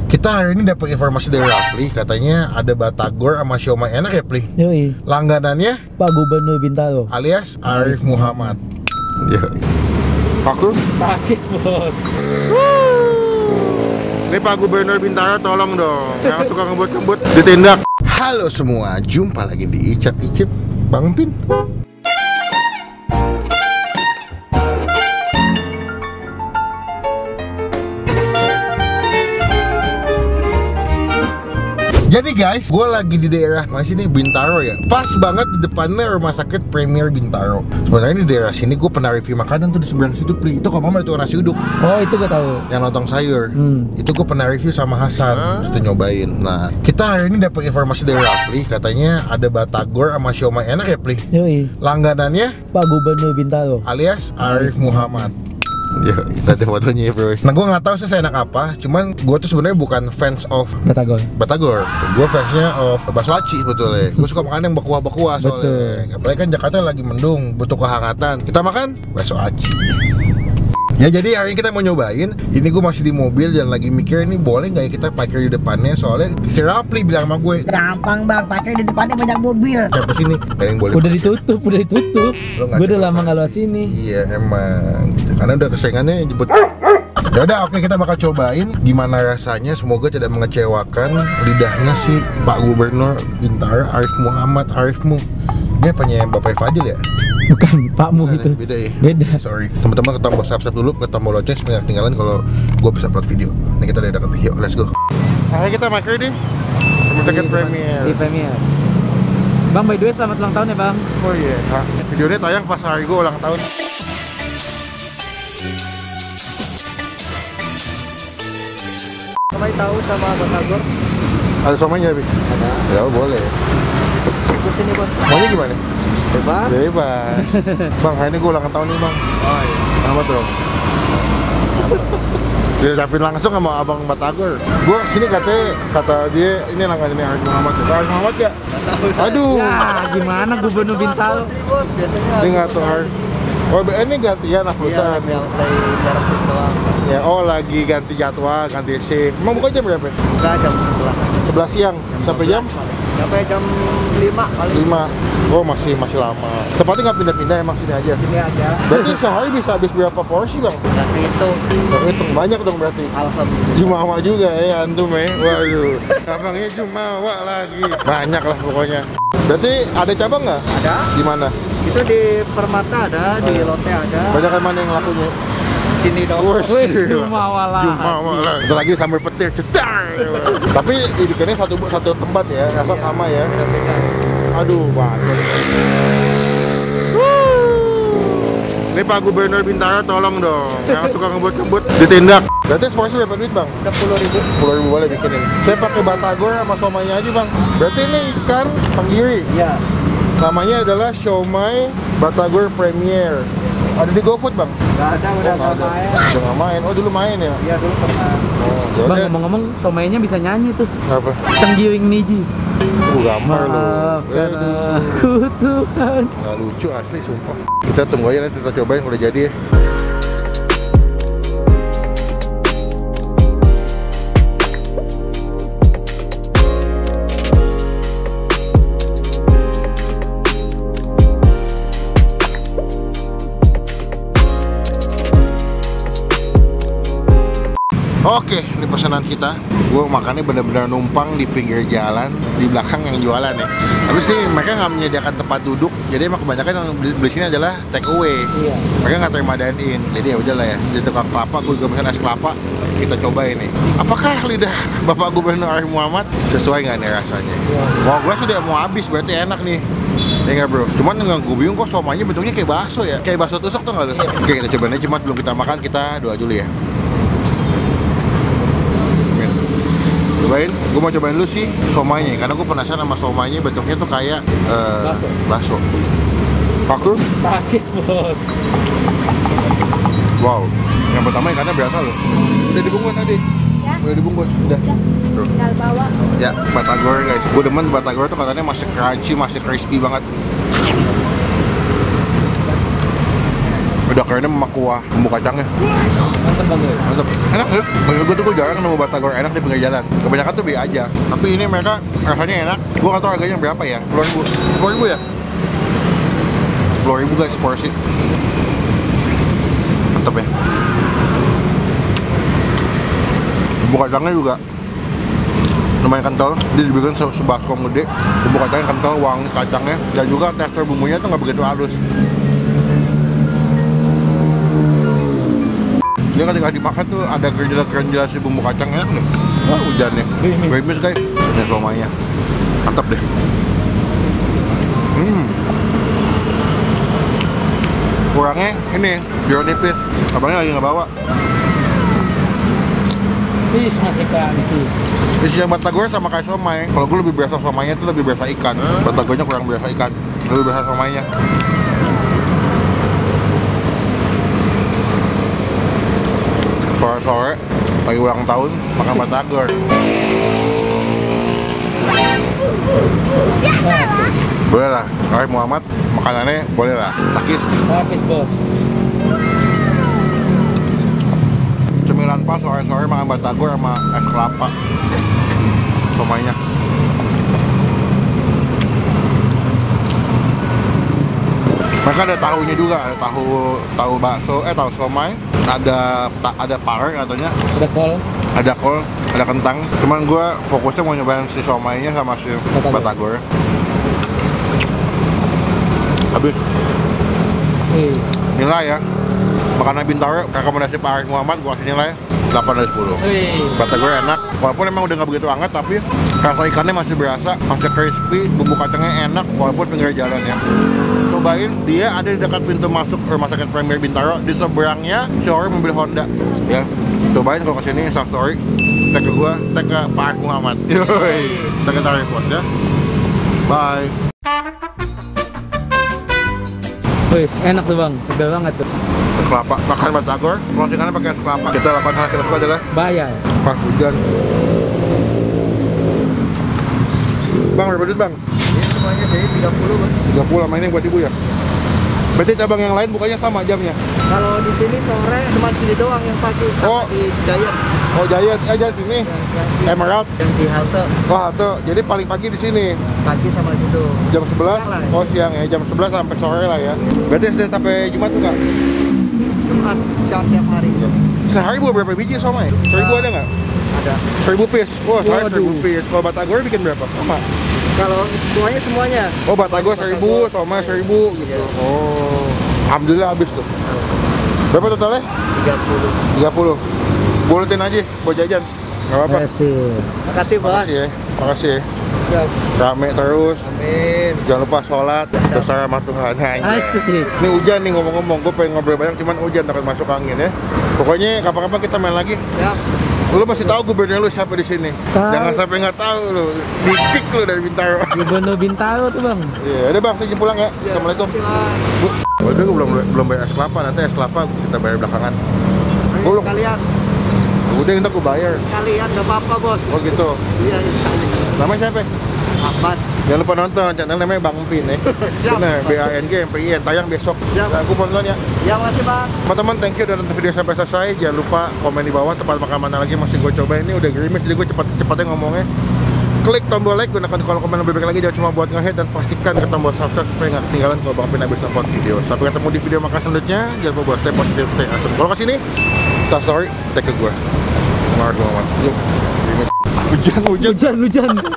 Kita hari ini dapat informasi dari Rafli, katanya ada batagor sama siomay enak ya, Pli? Yoi. Langganannya Pak Gubernur Bintaro alias Arif Muhammad. Yoi. Aku? Pakis, bos. Ini Pak Gubernur Bintaro, tolong dong, yang suka ngebut-ngebut ditindak. Halo semua, jumpa lagi di Icap Icip Bang Pin. Jadi guys, gue lagi di daerah mana sini, Bintaro ya. Pas banget di depannya rumah sakit Premier Bintaro. Sebenarnya di daerah sini gue pernah review makanan tuh di seberang situ, Pri. Itu kalau mama itu nasi uduk. Oh, itu gue tahu. Yang lontong sayur. Itu gue pernah review sama Hasan. Kita nyobain. Nah, kita hari ini dapat informasi dari Rafli, katanya ada batagor sama siomay enak ya, Pri? Yoi. Langganannya Pak Gubernur Bintaro alias Arif Muhammad. Yo, kita fotonya ya, bro. Nah, gue nggak tahu sih saya enak apa. Cuman gue tuh sebenarnya bukan fans of batagor. Gue fansnya of bakso aci betulnya. Gue suka makan yang berkuah-berkuah soalnya. Apalagi kan Jakarta lagi mendung, butuh kehangatan. Kita makan bakso aci. Ya, jadi hari ini kita mau nyobain. Ini gue masih di mobil dan lagi mikir ini boleh nggak ya kita parkir di depannya. Soalnya si Rapli bilang sama gue, gampang bang, parkir di depannya banyak mobil. siapa sini? Gak yang boleh. Udah ditutup. Gue udah lama nggak lewat sini. Iya emang, karena udah kesayangannya jemput. Ya udah, oke, kita bakal cobain gimana rasanya. Semoga tidak mengecewakan lidahnya si Pak Gubernur Bintaro Arif Muhammad. Arifmu, dia apanya Bapak Fadil ya? Bukan, Pakmu itu. Beda ya? Beda. Sorry. Teman-teman ke tombol subscribe dulu, ke tombol lonceng supaya ketinggalan kalau gue bisa upload video. Ini kita udah deket, yuk let's go. Ayo kita makan di rumah sakit Premier. Di Premier. Bang, by the way, selamat ulang tahun ya, Bang. Oh iya, videonya tayang pas hari gue ulang tahun. Kemarin tahu sama batagor? Ada somanya, Bi? Ada. Ya boleh. Ikut sini bos. Maunya gimana? Bebas. Bebas. Bang, hari ini gue ulang tahun nih, Bang. Oh iya. Selamat dong. Dia ucapin langsung sama abang batagor. Gue sini kata dia ini langganannya Arif Muhammad. Arif Muhammad ya? Aduh. Ya, gimana Gubernur Bintaro? Biasanya Ini nggak tuh Arif. Oh, ini gantian lah perusahaan. Iya, dari jarak situ doang. Ya, oh lagi ganti jadwal, ganti shift. Emang buka jam berapa? Enggak, jam 11. 11 siang sampai jam Sampai jam 5 kali. 5. Oh, masih lama. Tepatnya nggak pindah-pindah, emang sini aja. Sini aja. Berarti sehari bisa habis berapa porsi, Bang? Tapi itu Hitung banyak dong berarti. alhamdulillah. Jumawa juga ya antum ya. Waduh. Abangnya Jumawa lagi. Banyak lah pokoknya. Berarti ada cabang nggak? Ada. Di mana? Itu di Permata ada, di Lotte ada. Banyak yang mana yang lakunya? Sini dong. Wih, Jumawa lah. Itu lagi sambil petir cetar. Tapi bikinnya satu tempat ya, rasa sama ya. Beda-beda. Aduh, banget. Ini Pak Gubernur Bintaro, tolong dong, yang suka ngebut-ngebut ditindak. Berarti porsi berapa duit, Bang? 10.000. 10.000 boleh bikinin. Saya pakai batagor sama somainya aja, Bang. Berarti ini ikan tenggiri. Iya. Namanya adalah siomay batagor Premier. Ada di GoFood, Bang? Enggak ada, udah nggak nggak ada. main. Udah nggak main. Oh, dulu main ya? Iya dulu pernah. Oh, Bang, yaudah. ngomong-ngomong, somainya bisa nyanyi tuh. Apa? Tenggiring niji. Gambar lu. Maafkan aku Tuhan. Nggak lucu asli, sumpah. Kita tunggu aja, nanti kita cobain kalau jadi ya. Oke, ini pesanan kita. Gue makannya benar-benar numpang di pinggir jalan, di belakang yang jualan ya. Habis ini mereka nggak menyediakan tempat duduk, jadi emang kebanyakan yang beli sini adalah take away. Iya. Mereka nggak terima dine-in, jadi ya udahlah ya. Di tukang kelapa, gue juga pesan es kelapa. Kita coba ini. Apakah lidah Bapak Gubernur Arif Muhammad sesuai nggak nih rasanya? Wah, gue sudah mau habis, berarti enak nih. Ya nggak bro? Cuman yang gue bingung kok somanya bentuknya kayak bakso ya, kayak bakso tusuk tuh nggak lo? Oke, kita cobain aja. Cuma belum kita makan, kita doa dulu ya. Cobain, gue mau cobain dulu sih somanya, karena gue penasaran sama somanya, bentuknya tuh kayak bakso. Aku? Pakis, bos. Wow, yang pertama ikannya berasa loh. Udah dibungkus tadi? Ya. Udah dibungkus, udah. Tuh. Tinggal bawa. Ya, batagor guys. Gue demen batagor tuh katanya masih crunchy, masih crispy banget. Udah kayaknya sama kuah bumbu kacangnya. Mantap bang Boy. Mantap. Enak ya. Bagi gue tuh gue jarang nemu batagor enak di pinggir jalan. Kebanyakan tuh B aja. Tapi ini mereka rasanya enak. Gue nggak tahu harganya berapa ya. 10.000. 10.000 ya? 10.000 guys porsi. Mantap ya. Bumbu kacangnya juga lumayan kental. Dia dibikin sebaskom gede. Bumbu kacangnya kental, wangi kacangnya, dan juga tekstur bumbunya tuh nggak begitu halus. Dia ketika dimakan tuh ada kerenjel si bumbu kacang enak nih. Wah hujannya. Gerimis guys. Ini somainya. Mantap deh. Kurangnya ini jeruk nipis. Abangnya lagi nggak bawa. Masih kan sih. Isi yang batagor sama kayak somai. Kalau gue lebih biasa somainya tuh lebih biasa ikan. Batagornya kurang biasa ikan. Lebih biasa somainya. Sore-sore lagi ulang tahun makan batagor. Boleh lah. Arif Muhammad makanannya boleh lah. Takis. Takis bos. Cemilan pas sore-sore makan batagor sama es kelapa. Somainya. Mereka ada tahunya juga, ada tahu bakso, tahu somai, ada parek katanya, ada kol, ada kentang. Cuman gue fokusnya mau nyobain si somainya sama si batagor. Habis. Nilai ya. Makanan Bintaro, rekomendasi Pak Arif Muhammad, gue kasih nilai 8 dari 10. Batagor enak, walaupun emang udah nggak begitu hangat, tapi rasa ikannya masih berasa, masih crispy, bumbu kacangnya enak, walaupun pinggir jalan ya. Cobain, dia ada di dekat pintu masuk Rumah Sakit Premier Bintaro, di seberangnya showroom mobil Honda. Ya, cobain kalau kesini Instastory, tag ke gue, tag ke Pak Arif Muhammad. Yoi, tag ke Tarif Bos ya. Bye. Wih, enak tuh bang, segar banget tuh. Es kelapa, makan batagor, closingannya pakai es kelapa. Kita lakukan hal kita suka adalah bayar. pas hujan. Bang, berapa duit bang? Ini semuanya jadi 30 bos. 30 sama ini buat ibu ya? Berarti cabang yang lain bukannya sama jamnya? Kalau di sini sore cuma sini doang yang pagi sama di Giant. Oh Giant, Giant ini? Emerald? Yang di halte. Oh halte, jadi paling pagi di sini? Pagi sama gitu. Jam 11? Siang lah, Oh siang ya, jam 11 sampai sore lah ya. Berarti Senin sampai Jumat tuh nggak? Jumat siang tiap hari. Sehari buat berapa biji somai? 1.000 ada nggak? Ada. 1.000 piece? Wah, saya 1.000 piece. Kalau batagor bikin berapa? Sama? Kalau semuanya. Oh, batagor 1.000, somai 1.000 gitu. Oh, alhamdulillah habis tuh. Berapa totalnya? 30. 30. Buletin aja buat jajan. Nggak apa-apa. Makasih bos. Makasih ya. Makasih ya. Siap. Rame terus. Amin. Jangan lupa sholat bersama sama Tuhan. Asik. Ini hujan nih ngomong-ngomong. Gue pengen ngobrol banyak, cuman hujan takut masuk angin ya. Pokoknya kapan-kapan kita main lagi. Siap. Lu masih tahu gubernur lu siapa di sini? Tahu. Jangan sampai nggak tahu lu. Di-kick lu dari Bintaro. Gubernur Bintaro tuh bang. Iya, udah bang, saya pulang ya. Assalamualaikum. Udah gue belum bayar es kelapa, nanti es kelapa kita bayar belakangan. Ayo sekalian. Udah kita gue bayar. Sekalian nggak apa-apa bos. Oh gitu. Iya sekalian. Namanya siapa? Ahmad. Jangan lupa nonton, channel namanya Bang Pin ya. Siap. Bener, BANG-MPIN, tayang besok. Siap. Aku mau nonton ya. Ya makasih bang. Teman-teman, thank you udah nonton video sampai selesai. Jangan lupa komen di bawah tempat makan mana lagi masih gue coba. Ini udah gerimis, jadi gue cepatnya ngomongnya. Klik tombol like, gunakan kolom komen lebih baik lagi, jangan cuma buat nge-hate, dan pastikan ke tombol subscribe supaya nggak ketinggalan kalau Bang Pin habis upload video. Sampai ketemu di video makan selanjutnya. Jangan lupa buat stay positif, stay awesome. Kalau kesini, Instastory, tag ke gue. Muhammad. Yuk. Hujan.